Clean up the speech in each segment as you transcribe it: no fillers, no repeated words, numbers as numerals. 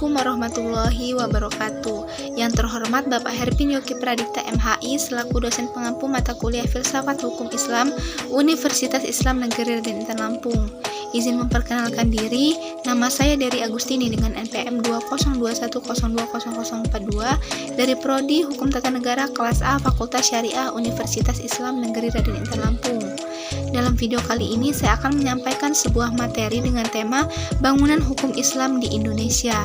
Assalamualaikum warahmatullahi wabarakatuh. Yang terhormat Bapak Herpin Yogi Pradipta MHI selaku dosen pengampu mata kuliah Filsafat Hukum Islam Universitas Islam Negeri Raden Intan Lampung. Izin memperkenalkan diri, nama saya Dery Agustini dengan NPM 20210200042 dari Prodi Hukum Tata Negara kelas A Fakultas Syariah Universitas Islam Negeri Raden Intan Lampung. Dalam video kali ini saya akan menyampaikan sebuah materi dengan tema Bangunan Hukum Islam di Indonesia.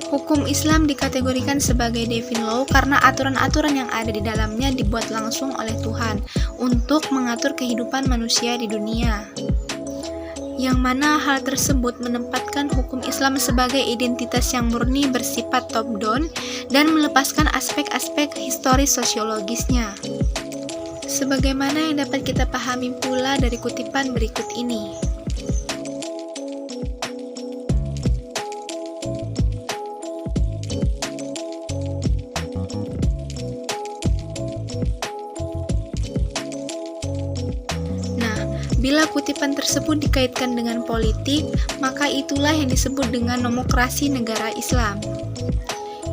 Hukum Islam dikategorikan sebagai divine law karena aturan-aturan yang ada di dalamnya dibuat langsung oleh Tuhan untuk mengatur kehidupan manusia di dunia. Yang mana hal tersebut menempatkan hukum Islam sebagai identitas yang murni bersifat top-down dan melepaskan aspek-aspek historis sosiologisnya. Sebagaimana yang dapat kita pahami pula dari kutipan berikut ini. Bila kutipan tersebut dikaitkan dengan politik, maka itulah yang disebut dengan nomokrasi negara Islam.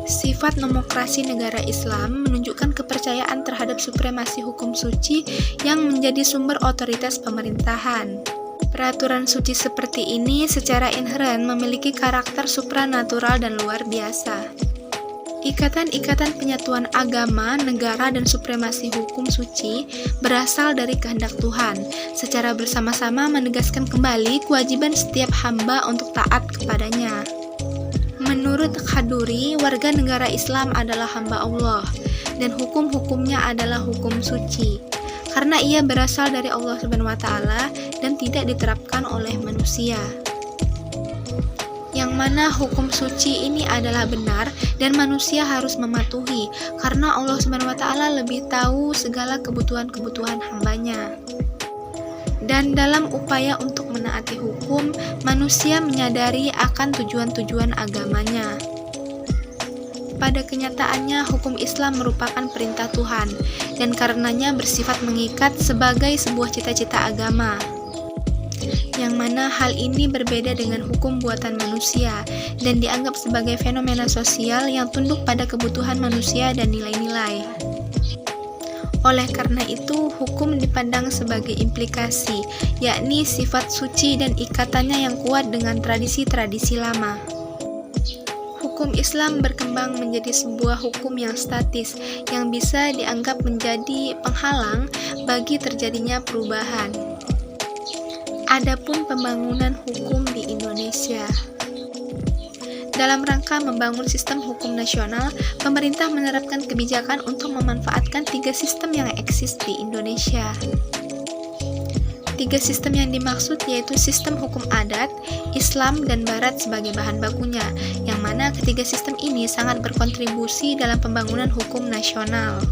Sifat nomokrasi negara Islam menunjukkan kepercayaan terhadap supremasi hukum suci yang menjadi sumber otoritas pemerintahan. Peraturan suci seperti ini secara inheren memiliki karakter supranatural dan luar biasa. Ikatan-ikatan penyatuan agama, negara, dan supremasi hukum suci berasal dari kehendak Tuhan, secara bersama-sama menegaskan kembali kewajiban setiap hamba untuk taat kepadanya. Menurut Khaduri, warga negara Islam adalah hamba Allah, dan hukum-hukumnya adalah hukum suci, karena ia berasal dari Allah SWT dan tidak diterapkan oleh manusia. Yang mana hukum suci ini adalah benar dan manusia harus mematuhi karena Allah SWT lebih tahu segala kebutuhan-kebutuhan hambanya. Dan dalam upaya untuk menaati hukum, manusia menyadari akan tujuan-tujuan agamanya. Pada kenyataannya, hukum Islam merupakan perintah Tuhan dan karenanya bersifat mengikat sebagai sebuah cita-cita agama. Yang mana hal ini berbeda dengan hukum buatan manusia dan dianggap sebagai fenomena sosial yang tunduk pada kebutuhan manusia dan nilai-nilai. Oleh karena itu, hukum dipandang sebagai implikasi, yakni sifat suci dan ikatannya yang kuat dengan tradisi-tradisi lama. Hukum Islam berkembang menjadi sebuah hukum yang statis, yang bisa dianggap menjadi penghalang bagi terjadinya perubahan. Adapun pembangunan hukum di Indonesia. Dalam rangka membangun sistem hukum nasional, pemerintah menerapkan kebijakan untuk memanfaatkan 3 sistem yang eksis di Indonesia. 3 sistem yang dimaksud yaitu sistem hukum adat, Islam, dan Barat sebagai bahan bakunya, yang mana ketiga sistem ini sangat berkontribusi dalam pembangunan hukum nasional.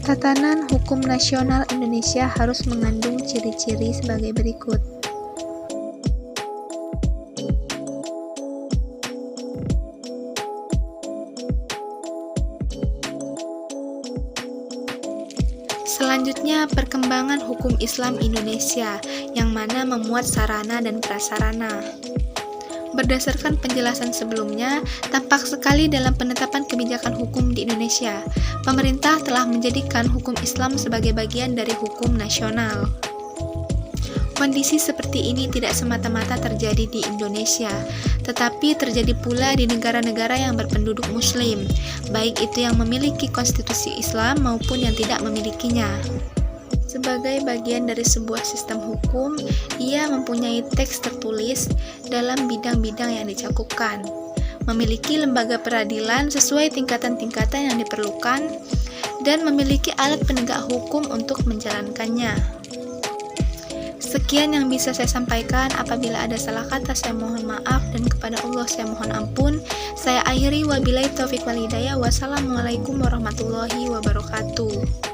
Tatanan hukum nasional Indonesia harus mengandung ciri-ciri sebagai berikut. Selanjutnya, perkembangan hukum Islam Indonesia, yang mana memuat sarana dan prasarana. Berdasarkan penjelasan sebelumnya, tampak sekali dalam penetapan kebijakan hukum di Indonesia, pemerintah telah menjadikan hukum Islam sebagai bagian dari hukum nasional. Kondisi seperti ini tidak semata-mata terjadi di Indonesia, tetapi terjadi pula di negara-negara yang berpenduduk Muslim, baik itu yang memiliki konstitusi Islam maupun yang tidak memilikinya. Sebagai bagian dari sebuah sistem hukum, ia mempunyai teks tertulis dalam bidang-bidang yang dicakupkan, memiliki lembaga peradilan sesuai tingkatan-tingkatan yang diperlukan, dan memiliki alat penegak hukum untuk menjalankannya. Sekian yang bisa saya sampaikan. Apabila ada salah kata, saya mohon maaf, dan kepada Allah saya mohon ampun. Saya akhiri, wabillahi taufiq wal hidayah. Wassalamualaikum warahmatullahi wabarakatuh.